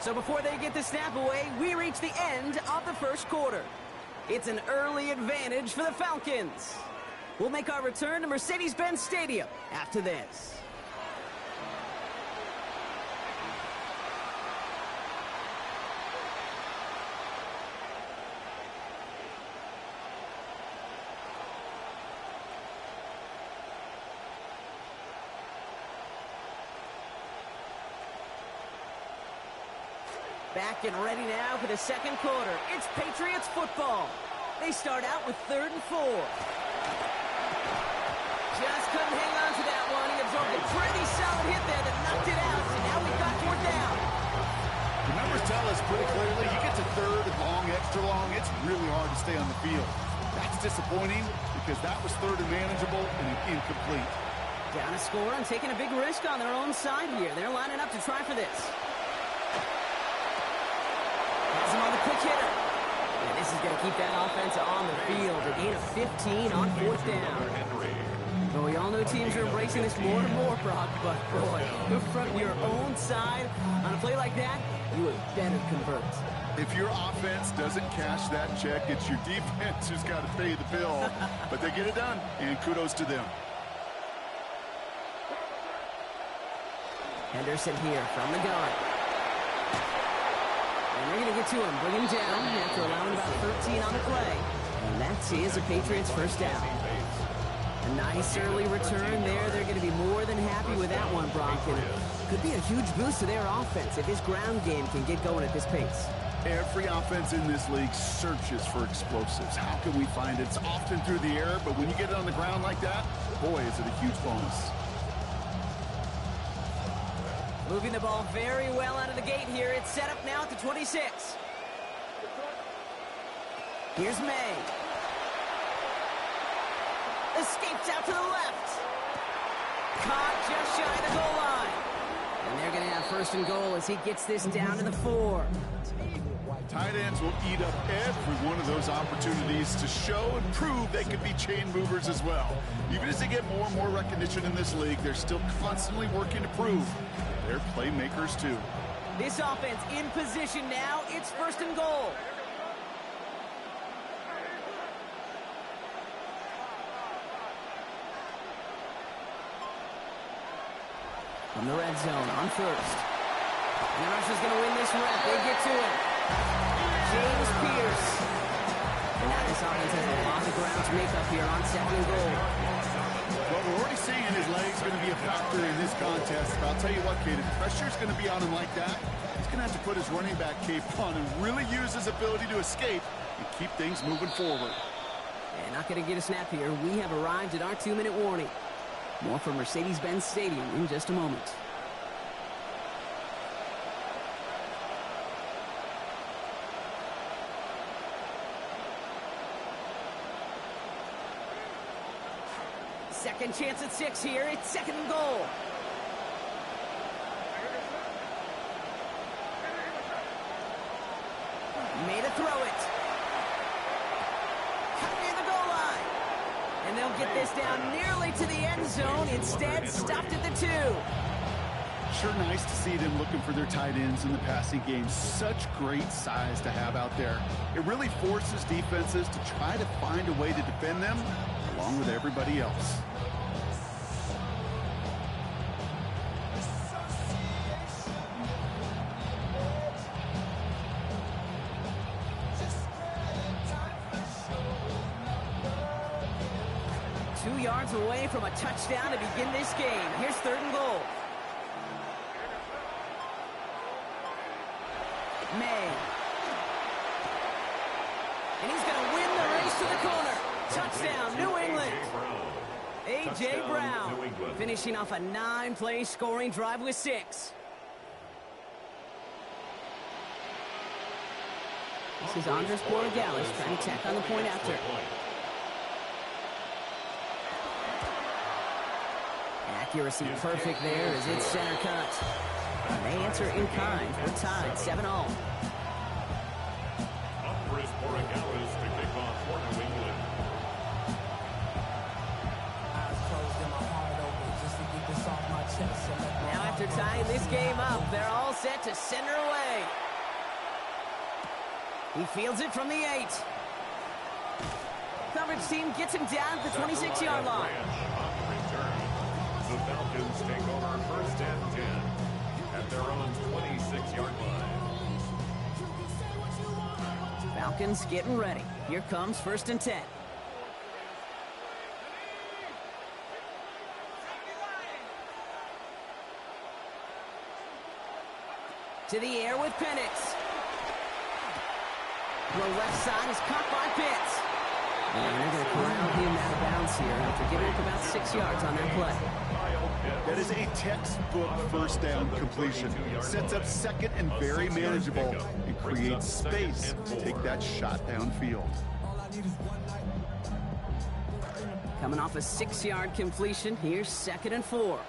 So before they get the snap away, we reach the end of the first quarter. It's an early advantage for the Falcons. We'll make our return to Mercedes-Benz Stadium after this. Back and ready now for the second quarter. It's Patriots football. They start out with 3rd and 4. Just couldn't hang on to that one. He absorbed a pretty solid hit there that knocked it out. And now we've got 4th down. The numbers tell us pretty clearly, you get to 3rd and long, extra long, it's really hard to stay on the field. That's disappointing because that was 3rd and manageable and incomplete. Down a score and taking a big risk on their own side here. They're lining up to try for this. Has him on the quick hitter. And this is going to keep that offense on the field. A gain of 15 on 4th down. Well, we all know teams are embracing this more and more, Brock, but boy, you're from your own side on a play like that, you would better convert. If your offense doesn't cash that check, it's your defense who's got to pay the bill. But they get it done, and kudos to them. Henderson here from the gun. And they're going to get to him, bring him down after allowing about 13 on the play. And that is a Patriots first down. A nice early return there. They're going to be more than happy with that one, Brock. And it could be a huge boost to their offense if his ground game can get going at this pace. Every offense in this league searches for explosives. How can we find it? It's often through the air, but when you get it on the ground like that, boy, is it a huge bonus. Moving the ball very well out of the gate here. It's set up now at the 26. Here's May. Escapes out to the left. Caught just shy of the goal line. And they're going to have 1st and goal as he gets this down to the 4. Tight ends will eat up every one of those opportunities to show and prove they could be chain movers as well. Even as they get more and more recognition in this league, they're still constantly working to prove they're playmakers too. This offense in position now. It's 1st and goal. From the red zone on 1st. And the Russians going to win this rep. They get to it. James Pierce. And now this offense has a lot of ground to make up here on 2nd and goal. Well, we're already seeing his leg's going to be a factor in this contest. But I'll tell you what, Kate, if pressure's going to be on him like that, he's going to have to put his running back cape on and really use his ability to escape and keep things moving forward. And not going to get a snap here. We have arrived at our 2-minute warning. More from Mercedes-Benz Stadium in just a moment. Second chance at 6 here. It's 2nd and goal. Made a throw it. Cut near the goal line. And they'll get this down nearly to the end zone. Instead, stopped at the 2. Sure nice to see them looking for their tight ends in the passing game. Such great size to have out there. It really forces defenses to try to find a way to defend them along with everybody else. Yards away from a touchdown to begin this game. Here's 3rd and goal. May. And he's going to win the race to the corner. Touchdown, New England. A.J. Brown finishing off a 9-play scoring drive with 6. This is Andres Borregales trying to tack on the point after. Accuracy perfect there as it's center cut. And they answer in kind. We're tied 7-all. Andres Borregales to kick off for New England. Now after tying this game up. They're all set to send her away. He fields it from the 8. Coverage team gets him down at the 26-yard line. On the return, the Falcons take over first and 10 at their own 26-yard line. Falcons getting ready. Here comes first and 10. To the air with Penix. The left side is caught by Pitts. And they're going to corral him out of bounds here after giving up about 6 yards on that play. That is a textbook first down completion. Sets up second and very manageable and creates space to take that shot downfield. Coming off a 6-yard completion, here's 2nd and 4.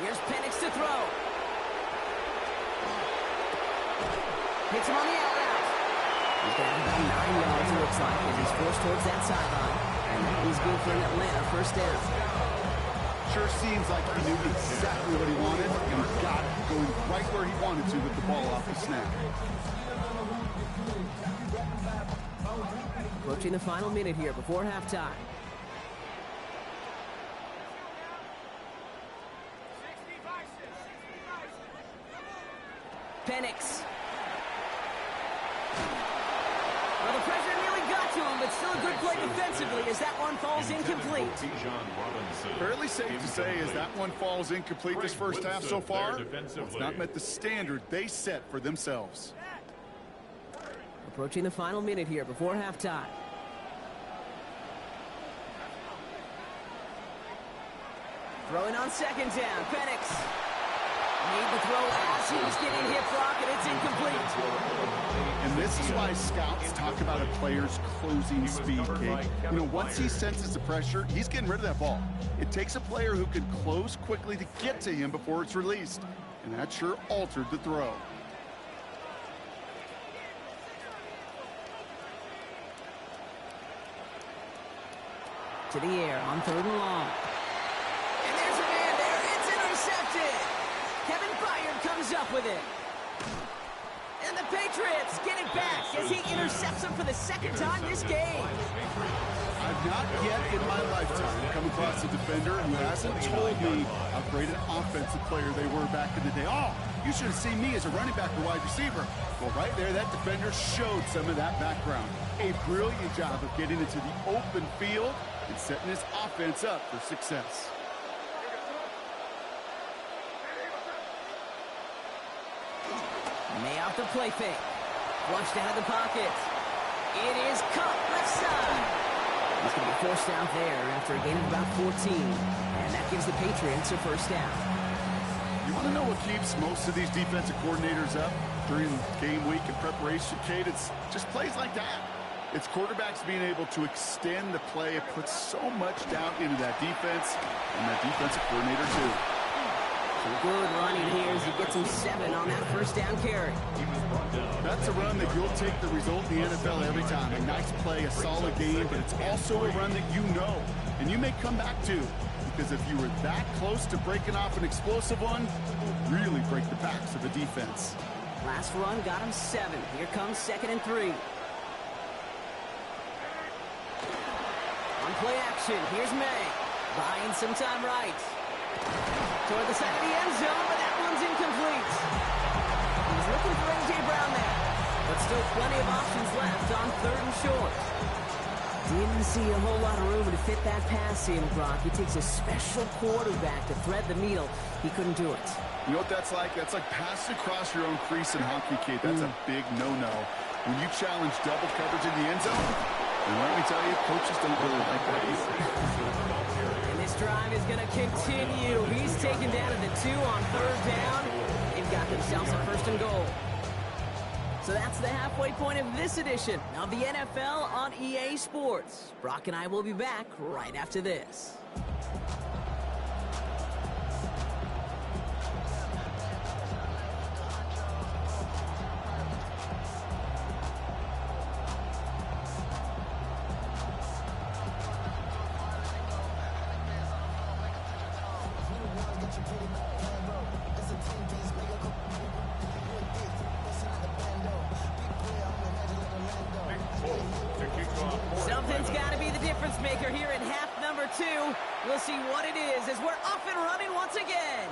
Here's Penix to throw. Hits him on the out route. He's got about 9 yards, it looks like, as he's forced towards that sideline. And that is good for an Atlanta first down. Sure seems like he knew exactly what he wanted and got it, going right where he wanted to with the ball off the snap. Approaching the final minute here before halftime. Penix. Well, the pressure nearly got to him, but still a good play defensively as that one falls incomplete. Fairly safe to say as that one falls incomplete this first half so far. It's not met the standard they set for themselves. Approaching the final minute here before halftime. Throwing on 2nd down, Penix. Made the throw as he was getting hit, Brock, and it's incomplete. And this is why scouts talk about a player's closing speed, Kate. You know, once he senses the pressure, he's getting rid of that ball. It takes a player who can close quickly to get to him before it's released. And that sure altered the throw. To the air on 3rd and long. And there's a man there. It's intercepted. Kevin Byard comes up with it. And the Patriots get it back as he intercepts him for the 2nd time this game. I've not yet in my lifetime come across a defender who hasn't told me how great an offensive player they were back in the day. Oh, you should have seen me as a running back or wide receiver. Well, right there, that defender showed some of that background. A brilliant job of getting into the open field and setting his offense up for success. May out the play fake. Flushed out of the pocket. It is caught left side. He's going to be forced out there after a gain of about 14. And that gives the Patriots a first down. You want to know what keeps most of these defensive coordinators up during game week and preparation, Kate? It's just plays like that. It's quarterbacks being able to extend the play. It puts so much doubt into that defense and that defensive coordinator too. Good running here as he gets him 7 on that first down carry. That's a run that you'll take the result in the NFL every time. A nice play, a solid game, but it's also a run that you know and you may come back to, because if you were that close to breaking off an explosive one, really break the backs of the defense. Last run got him 7. Here comes 2nd and 3. On play action, here's May. Buying some time right. Toward the side of the end zone, but that one's incomplete. He's looking for A.J. Brown there, but still plenty of options left on 3rd and short. Didn't see a whole lot of room to fit that pass in, Brock. It takes a special quarterback to thread the needle. He couldn't do it. You know what that's like? That's like passing across your own crease in hockey, Kate. That's a big no-no. When you challenge double coverage in the end zone, and let me tell you, coaches don't really like that either. Drive is going to continue. He's taken down at the 2 on 3rd down. They've got themselves a 1st and goal. So that's the halfway point of this edition of the NFL on EA Sports. Brock and I will be back right after this. maker here in half number 2. We'll see what it is as we're off and running once again.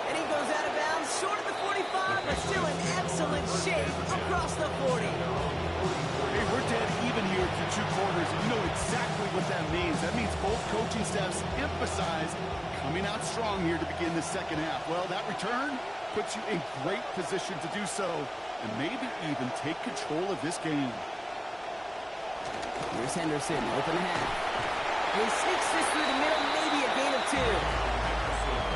And he goes out of bounds, short of the 45, but still in excellent shape across the 40. Hey, we're dead even here through 2 quarters, and you know exactly what that means. That means both coaching staffs emphasize coming out strong here to begin the second half. Well, that return puts you in great position to do so, and maybe even take control of this game. Here's Henderson, open half. He sneaks this through the middle, maybe a gain of 2.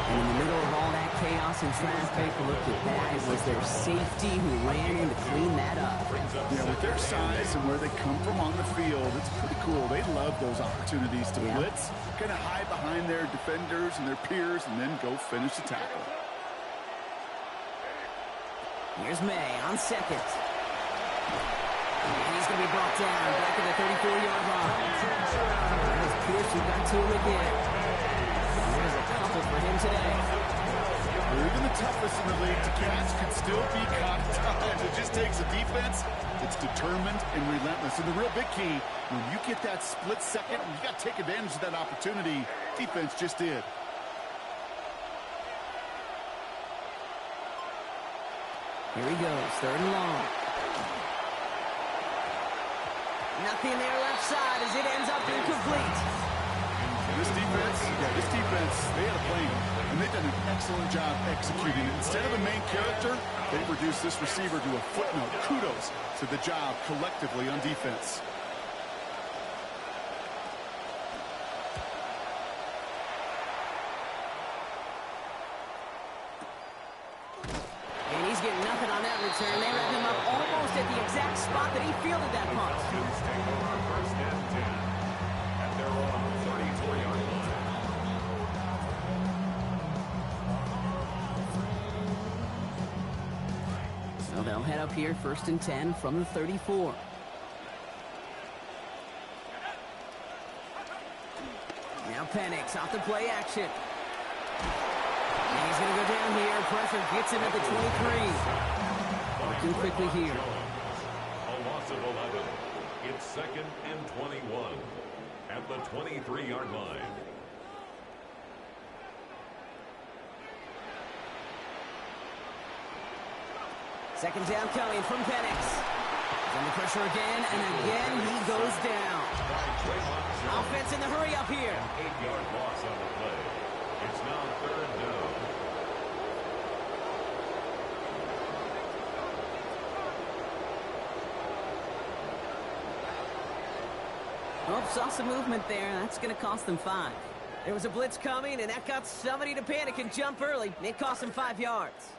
And in the middle of all that chaos and traffic, look at that. It was their safety who ran in to clean that up. Yeah, with their size and where they come from on the field, it's pretty cool. They love those opportunities to blitz, kind of hide behind their defenders and their peers, and then go finish the tackle. Here's May on second. And he's going to be brought down back at the 34-yard line. There's Pierce who got to him again. There's a couple for him today. Even the toughest in the league to catch can still be caught at times. It just takes a defense that's determined and relentless. And the real big key, when you get that split second, you got to take advantage of that opportunity. Defense just did. Here he goes, 3rd and long. Nothing there left side as it ends up incomplete. This defense, they had a plan, and they've done an excellent job executing it. Instead of the main character, they've reduced this receiver to a footnote. Kudos to the job collectively on defense. And he's getting nothing on that return. They wrap him up almost at the exact spot that he fielded that punt. Take over 1st and 10 at their own 34-yard line. So they'll head up here 1st and 10 from the 34. Now Penix off the play action. And he's going to go down here. Pressure gets him at the 23. Working quickly here. A loss of 11. It's 2nd and 21 at the 23-yard line. Second down coming from Penix. He's under pressure again, and again he goes down. Offense in the hurry up here. 8-yard loss on the play. It's now 3rd down. Oh, saw some movement there. That's going to cost them 5. There was a blitz coming, and that got somebody to panic and jump early. It cost them 5 yards.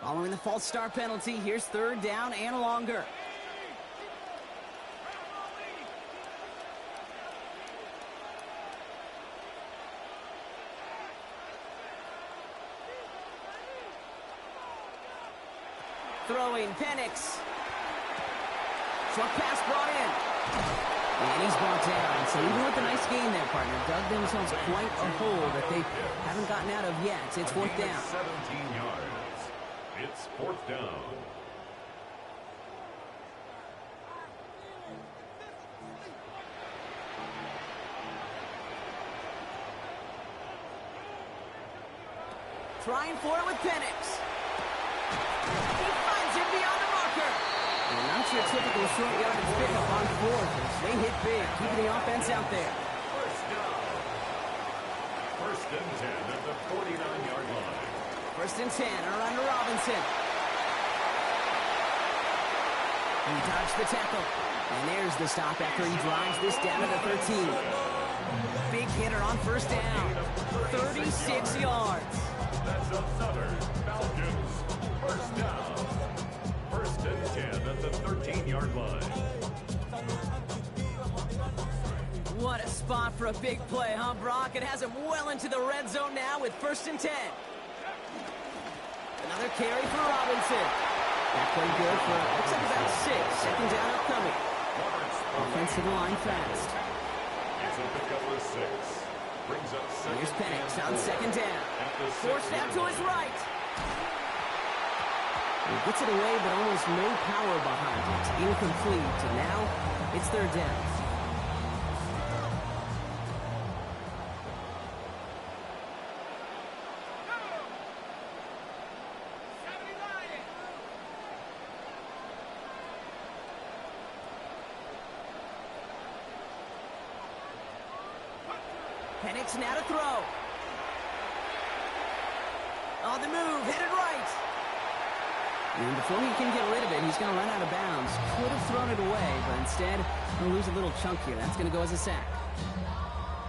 Following the false start penalty, here's 3rd down and longer. Throwing, Penix. Short pass brought in. And he's brought down. So even with a nice gain there, partner, dug themselves quite a hole that they haven't gotten out of yet. It's 4th down. 17 yards. It's 4th down. Trying for it with Penix. He finds him beyond the marker. And not your typical short yardage pickup on 4th. They hit big, keeping the offense out there. 1st down. 1st and 10 at the 49-yard line. 1st and 10, around to Robinson. He dodged the tackle. And there's the stop after he drives this down to the 13. Big hitter on 1st down. 36 yards. That's the Southern Falcons. 1st down. 1st and 10 at the 13-yard line. What a spot for a big play, huh, Brock? It has him well into the red zone now with 1st and 10. Another carry for Robinson. That played good for, looks like about 6. 2nd down upcoming. Offensive line fast. It's a pickup of 6. Brings up 2nd. Here's Penix on 2nd down. Forced out to his right. He gets it away, but almost no power behind it. Incomplete, and now it's third down. Penix now to throw. On the move, headed right. And before he can get rid of it, he's going to run out of bounds. Could have thrown it away, but instead, he'll lose a little chunk here. That's going to go as a sack.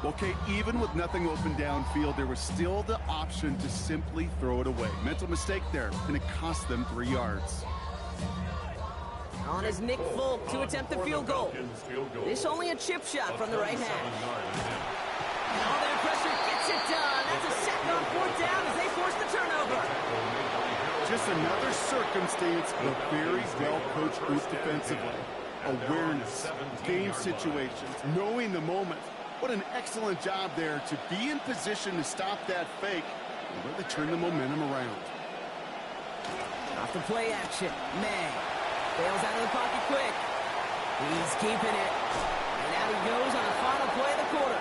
Okay, even with nothing open downfield, there was still the option to simply throw it away. Mental mistake there, and it cost them 3 yards. On is Nick Folk to attempt the field goal. This only a chip shot from the right hash. All their pressure gets it done. That's a sack on fourth down as they force the turnover. Just another circumstance of a very well-coached group defensively. Awareness, game situations, knowing the moment. What an excellent job there to be in position to stop that fake and really turn the momentum around. Off the play action, May bails out of the pocket quick. He's keeping it. And out he goes on the final play of the quarter.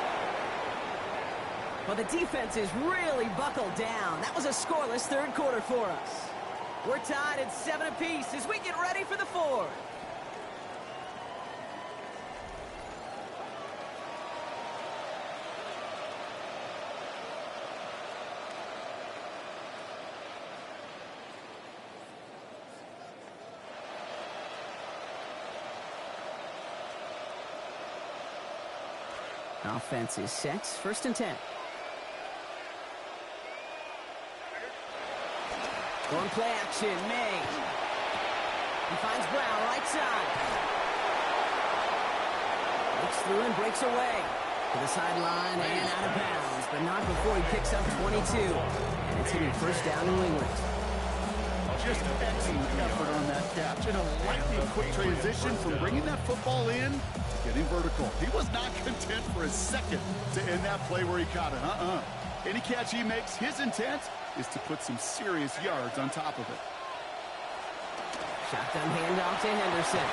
Well, the defense is really buckled down. That was a scoreless third quarter for us. We're tied at 7 apiece as we get ready for the fourth. Offense is set. First and 10. Going play action, May. He finds Brown, right side. Looks through and breaks away. To the sideline and out of bounds, but not before he picks up 22. And it's hitting first down New England. Just excellent effort on that catch. And a lightning quick transition from bringing that football in to getting vertical. He was not content for a second to end that play where he caught it. Any catch he makes, his intent is to put some serious yards on top of it. Shotgun handoff to Henderson.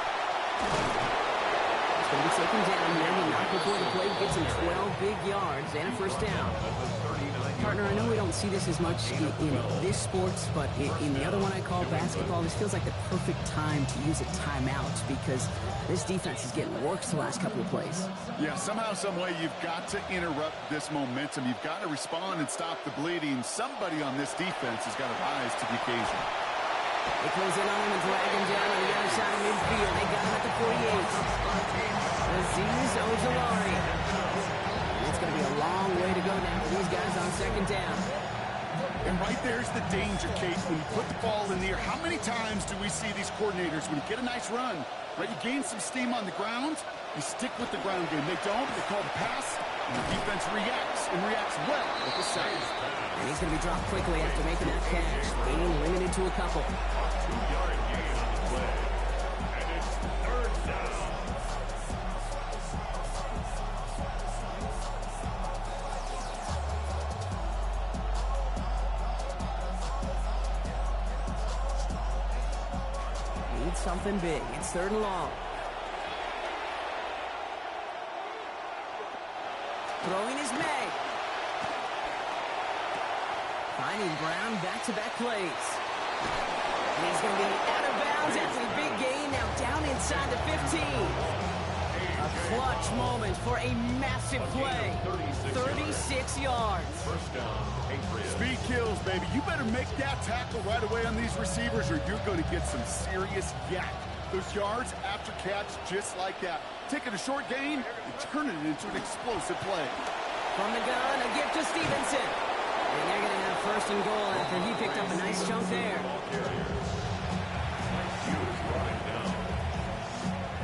He's going to be taken down here. He knocked before the play, gets him 12 big yards and a first down. Partner, I know we don't see this as much in this sports, but in the other one I call basketball, this feels like the perfect time to use a timeout because this defense is getting worked the last couple of plays. Yeah, somehow, some way, you've got to interrupt this momentum. You've got to respond and stop the bleeding. Somebody on this defense has got to rise to the occasion. They close in on him and drag him down on the other side of midfield. They got him at the 48. Aziz Ojolari. It's going to be a long way to go now for these guys on second down. And right there's the danger, Kate. When you put the ball in the air, how many times do we see these coordinators, when you get a nice run, right, you gain some steam on the ground, you stick with the ground game. They don't, they call the pass, and the defense reacts, and reacts well with the sack. And he's going to be dropped quickly after making that catch. Gaining limited to a couple. 2-yard gain on the play. And it's third down. Something big. It's third and long. Throwing is May. Finding Brown back-to-back plays. And he's going to be out of bounds after a big gain. Now down inside the 15. A clutch moment for a massive play. 36 yards. First down, Patriots. Speed kills, baby. You better make that tackle right away on these receivers or you're going to get some serious yak. Those yards after catch just like that. Taking a short gain and turning it into an explosive play. From the gun, a gift to Stevenson. And they're going to have first and goal after he picked up a nice chunk there. Hughes brought down.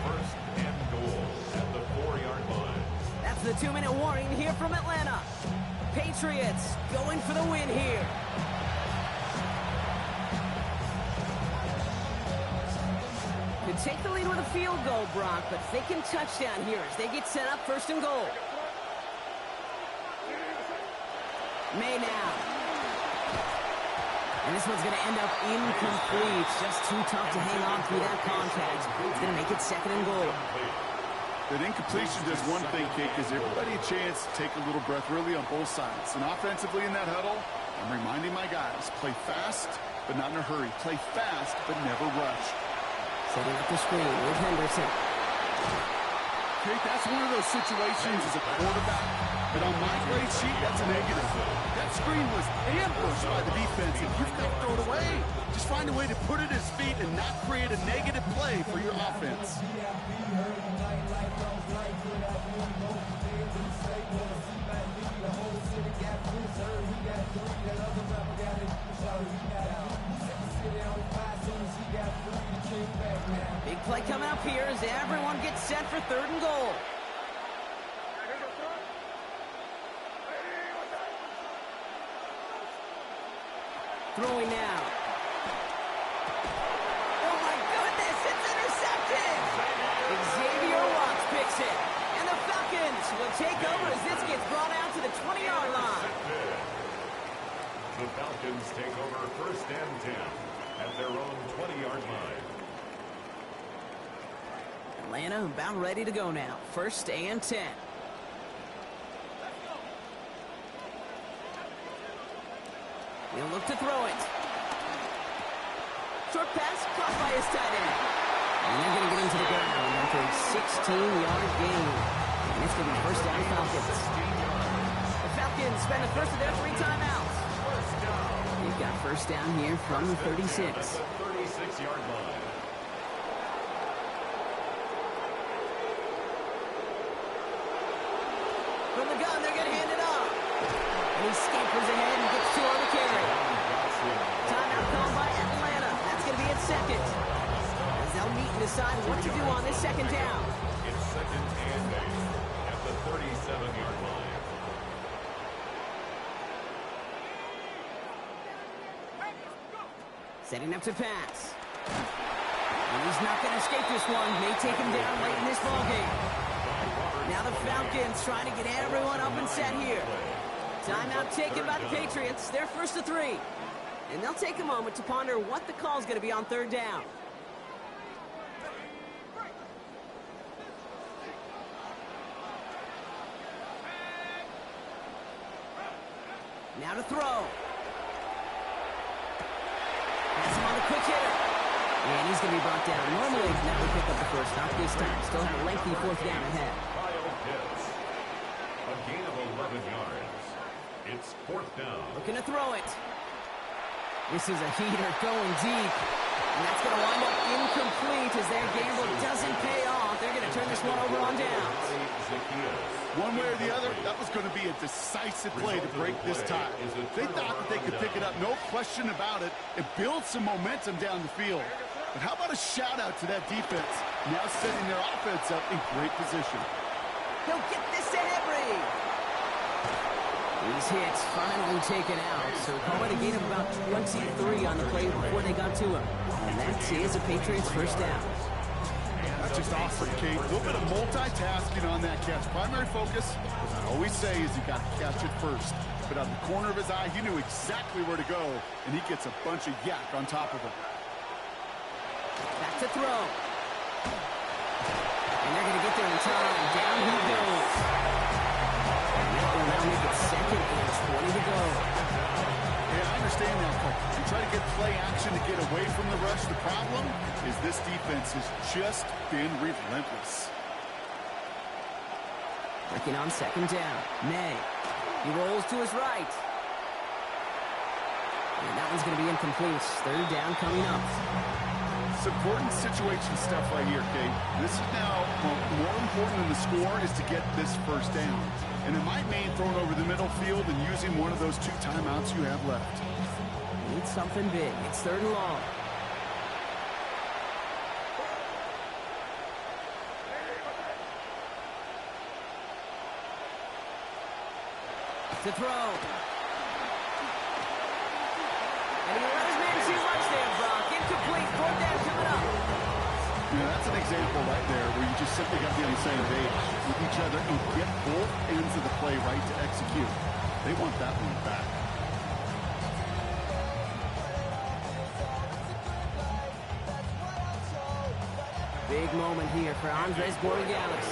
First and goal at the 4-yard line. That's the 2-minute warning here from Atlanta. Patriots going for the win here. Could take the lead with a field goal, Brock, but thinking touchdown here as they get set up first and goal. May now. And this one's going to end up incomplete. Just too tough to hang on through that contact. It's going to make it 2nd and goal. That incompletion does one thing, Kate, gives everybody a chance to take a little breath really on both sides. And offensively in that huddle, I'm reminding my guys, play fast, but not in a hurry. Play fast, but never rush. Setting up the screen with Henderson. Kate, that's one of those situations as a quarterback that on my grade sheet, that's a negative. That screen was ambushed by the defense, and you've got to throw it away. Just find a way to put it at his feet and not create a negative play for your offense. Big play coming up here as everyone gets set for 3rd and goal. Throwing now. Oh my goodness, it's intercepted! Xavier Watts picks it. And the Falcons will take over as this gets brought out to the 20-yard line. The Falcons take over 1st and 10 at their own 20-yard line. Atlanta about ready to go now. 1st and 10. He'll look to throw it. Short pass caught by his tight end. And they're going to get into the ground after a 16-yard gain. And it's going to be 1st down Falcons. The Falcons spend the first of their 3 timeouts. They've got 1st down here from the 36. 36-yard line. From the gun, they're going to hand it off. And he scampers ahead and gets 2 on the carry. Timeout called by Atlanta. That's going to be its 2nd. As they'll meet and decide what to do on this 2nd down. It's 2nd and 8 at the 37-yard line. Setting up to pass. And he's not going to escape this one. May take him down late in this ballgame. Now the Falcons trying to get everyone up and set here. Timeout taken by the Patriots. They're 1st to 3. And they'll take a moment to ponder what the call is going to be on 3rd down. Now to throw. Pass him on the quick hitter. And he's going to be brought down. Normally, that would pick up the 1st, not this time. Still have a lengthy 4th down ahead. A gain of 11 yards. It's 4th down. Looking to throw it. This is a heater going deep. And that's going to wind up incomplete as their gamble doesn't pay off. They're going to turn this one over on downs. One way or the other, that was going to be a decisive play to break this tie. They thought that they could pick it up, no question about it, and build some momentum down the field. But how about a shout-out to that defense, now setting their offense up in great position. He'll get this to Henry. These hits finally taken out, so call it a gain of about 23 on the play before they got to him. And that is a Patriots 1st down. That's just awesome, Kate. A little bit of multitasking on that catch. Primary focus, as I always say, is you got to catch it first. But out of the corner of his eye, he knew exactly where to go, and he gets a bunch of yak on top of it. Back to throw. And they're going to get there in time. Down he goes. And that will now make it 2nd and 20 to go. Yeah, I understand that, but you try to get play action to get away from the rush. The problem is this defense has just been relentless. Working on 2nd down. May. He rolls to his right. And that one's going to be incomplete. 3rd down coming up. It's important situation stuff right here, Kate. This is now more important than the score is to get this 1st down. And it might mean throwing over the middle field and using one of those 2 timeouts you have left. Need something big. It's 3rd and long. To throw. And he let his man too much there, Brock. Incomplete. 4th down coming up. Yeah, that's an example right there where you just simply got to be on the same page with each other and get both ends of the play right to execute. They want that one back. Big moment here for Andres Borregales.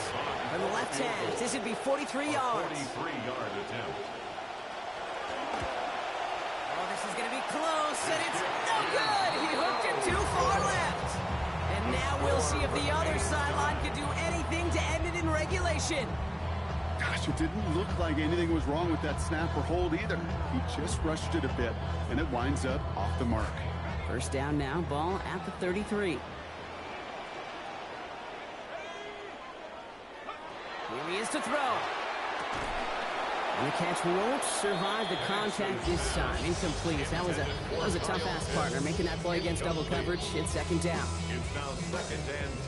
From the left hand, this would be 43 yards. 43-yard attempt. Oh, this is going to be close, and it's no good. He hooked it too far left. And now we'll see if the other sideline can do anything to end it in regulation. Gosh, it didn't look like anything was wrong with that snap or hold either. He just rushed it a bit, and it winds up off the mark. First down now, ball at the 33. Here he is to throw. And the catch won't survive the contact this time. Incomplete. That was a tough-ass partner making that play against double coverage. It's second down. It's now 2nd and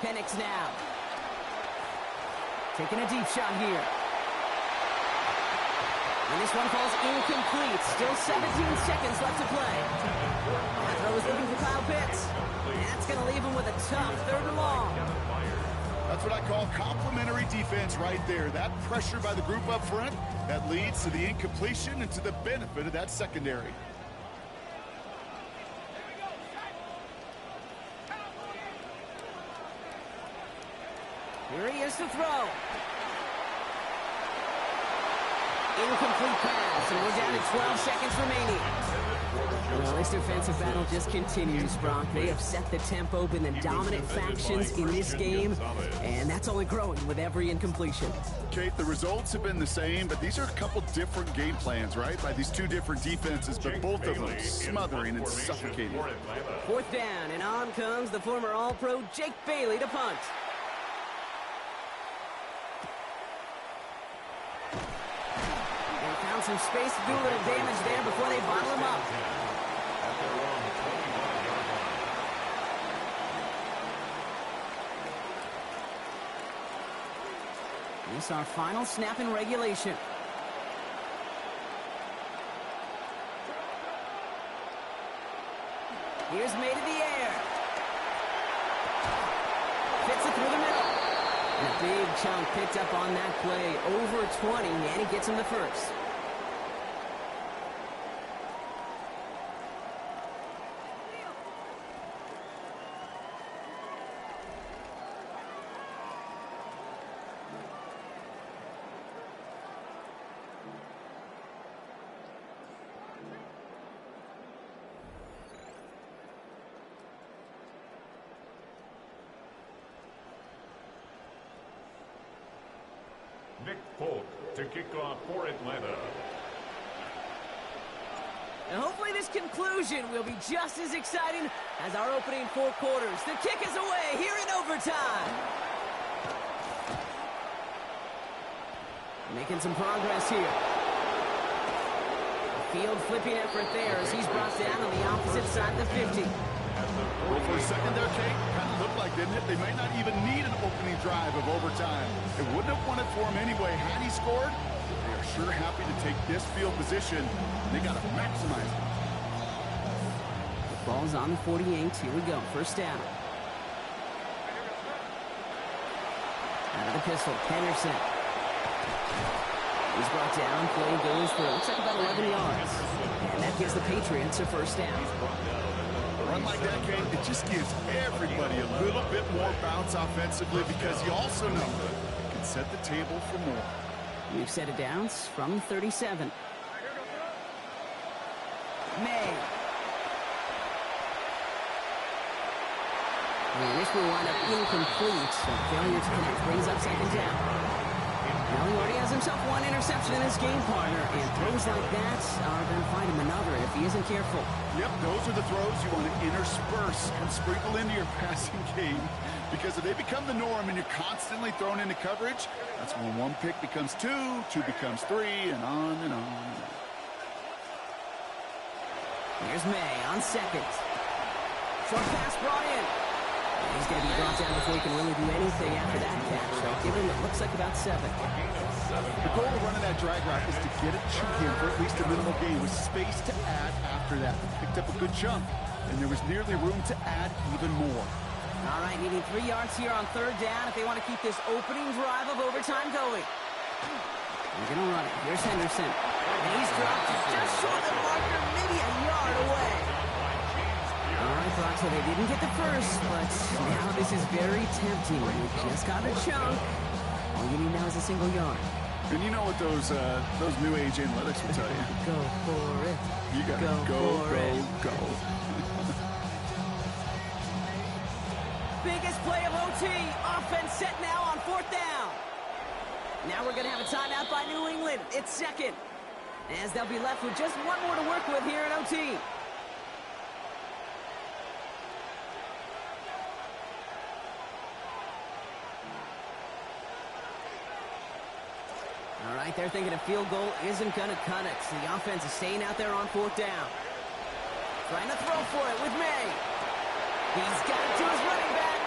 10. Penix now. Taking a deep shot here. And this one falls incomplete. Still 17 seconds left to play. That throw is looking for Kyle Pitts. And that's going to leave him with a tough 3rd and long. That's what I call complimentary defense right there. That pressure by the group up front, that leads to the incompletion and to the benefit of that secondary. Here he is to throw. Incomplete pass, and we're down to 12 seconds remaining. Well, this defensive battle just continues, Brock. They have set the tempo, been the dominant factions in this game, and that's only growing with every incompletion. Kate, the results have been the same, but these are a couple different game plans, right? By these two different defenses, but both of them smothering and suffocating. 4th down, and on comes the former All-Pro Jake Bailey to punt. Some space to do a little damage there before they bottle him up. This is our final snap in regulation. Here's made in the air. Fits it through the middle. And a big chunk picked up on that play. Over 20, and he gets him the first. Nick Polk to kick off for Atlanta. And hopefully this conclusion will be just as exciting as our opening 4 quarters. The kick is away here in overtime. Making some progress here. A field flipping effort there as he's brought down on the opposite side of the 50. Well, for a second there, Kate, kind of looked like, didn't it? They might not even need an opening drive of overtime. They wouldn't have won it for him anyway had he scored. They are sure happy to take this field position. They got to maximize it. The ball's on the 48. Here we go. First down. Out of the pistol, Henderson. He's brought down. Play goes for, looks like about 11 yards. And that gives the Patriots a first down. Run like that, Kate, it just gives everybody a little bit more bounce offensively because you also know it can set the table for more. We've set it down from 37. May. And this will wind up incomplete, so failure to connect brings up second down. Now he already has himself 1 interception in this game, partner, and throws like that are going to find him another if he isn't careful. Yep, those are the throws you want to intersperse and sprinkle into your passing game, because if they become the norm and you're constantly thrown into coverage, that's when 1 pick becomes 2, 2 becomes 3, and on and on and on. Here's May on second. Short pass brought in. He's going to be brought down before he can really do anything after that catch. So give him, it looks like about 7. The goal of running that drag route is to get it to him for at least a minimal gain with space to add after that. Picked up a good chunk, and there was nearly room to add even more. All right, needing 3 yards here on 3rd down if they want to keep this opening drive of overtime going. They're going to run it. Here's Henderson. And he's dropped it just short of the marker, maybe a yard away. All right, Brock, so they didn't get the first, but now this is very tempting. You just got a chunk. All you need now is a single yard. And you know what those new age analytics will tell you. Go for it. You got to go. Biggest play of OT. Offense set now on 4th down. Now we're going to have a timeout by New England. It's second, as they'll be left with just one more to work with here in OT. All right, they're thinking a field goal isn't going to cut it. So the offense is staying out there on 4th down. Trying to throw for it with May. He's got it to his running back.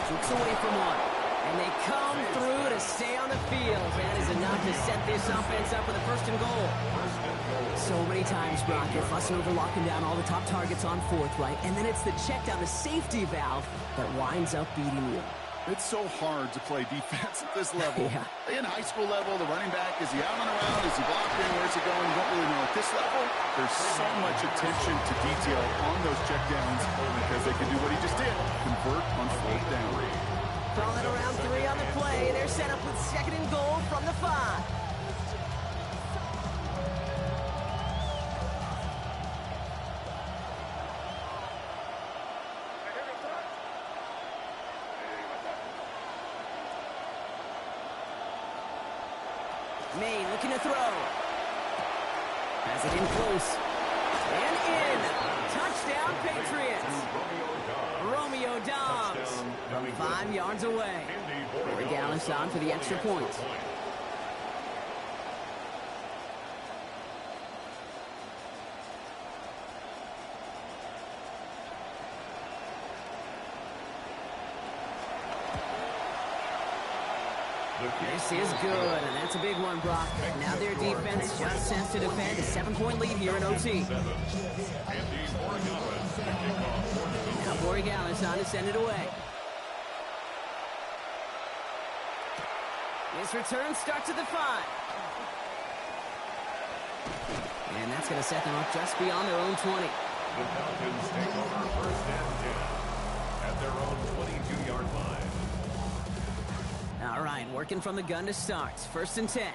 Jukes away from one. And they come through to stay on the field. That is enough to set this offense up with a 1st and goal. So many times, Brock, you're fussing over locking down all the top targets on 4th, right? And then it's the check down the safety valve that winds up beating you. It's so hard to play defense at this level. Yeah. In high school level, the running back, is he out and around? Is he blocking? Where's he going? You don't really know. At this level, there's so much attention to detail on those checkdowns because they can do what he just did, convert on 4th down. Calling around 3 on the play. They're set up with 2nd and goal from the 5. May looking to throw. Has it in close. And in. Touchdown, Patriots. Romeo Dobbs. 5 yards away. Corey Gallis on for the extra point. This is good, and that's a big one, Brock. Now their defense just has to defend a 7-point lead here in OT. Now Borregales on to send it away. This return starts at the 5. And that's going to set them up just beyond their own 20. The Falcons take over 1st and 10 at their own 22-yard line. All right, working from the gun to start. 1st and 10.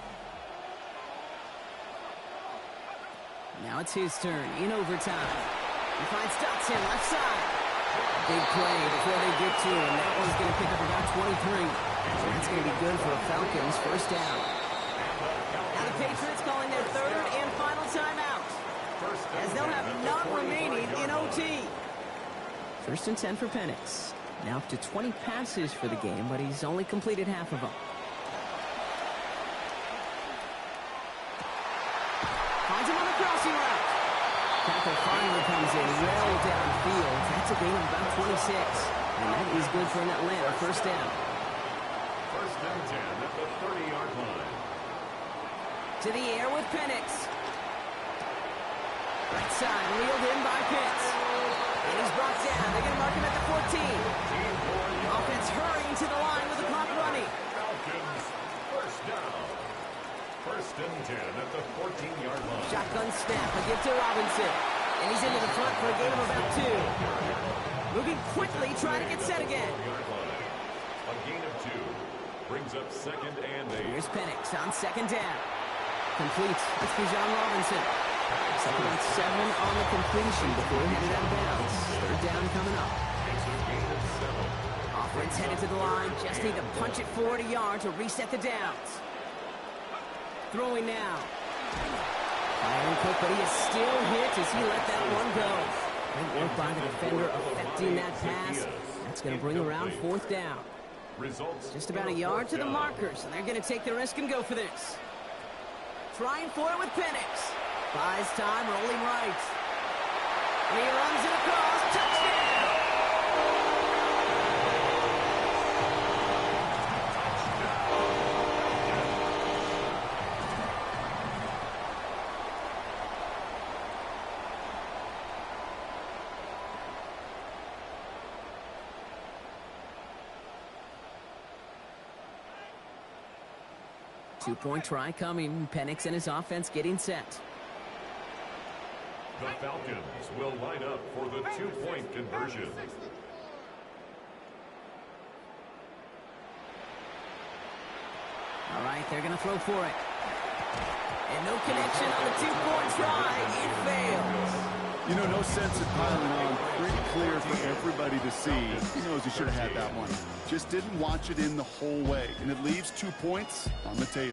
Now it's his turn in overtime. He finds Dotson left side. Big play before they get to him. That one's going to pick up about 23. So that's going to be good for a Falcons 1st down. Now the Patriots calling their 3rd and final timeout, as they'll have none remaining in OT. 1st and 10 for Penix. Now up to 20 passes for the game, but he's only completed half of them. Finds him on the crossing route. Tackle finally comes in well downfield. That's a gain of about 26. And that is good for an Atlanta 1st down. 1st and 10 at the 30-yard line. To the air with Penix. Right side, wheeled in by Pitts. And he's brought down. They're going to mark him at the 14. Offense hurrying to the line with the clock running. Falcons 1st down. 1st and 10 at the 14-yard line. Shotgun snap, a give to Robinson. And he's into the front for a gain of about 2. Moving quickly, trying to get set again. A gain of 2 brings up 2nd and 8. Here's Penix on 2nd down. Complete. It's Bijan Robinson. Second and 7 on the completion before headed out of bounds. 3rd down coming up. It's a gain of 7. Offense headed to the line. Just need to punch it forward a yard to reset the downs. Throwing now. Firing quick, but he is still hit as he let that one go. Great work by the defender affecting that pass. That's going to bring around 4th down. Just about a yard to the markers, and they're going to take the risk and go for this. Trying for it with Penix. Buys time, rolling right. And he runs it across. Touchdown! Two-point try coming. Penix and his offense getting set. The Falcons will line up for the two-point conversion. All right, they're going to throw for it. And no connection on the two-point try. It fails. You know, no sense in piling on. Pretty clear for everybody to see. He knows he should have had that one. Just didn't watch it in the whole way. And it leaves 2 points on the table.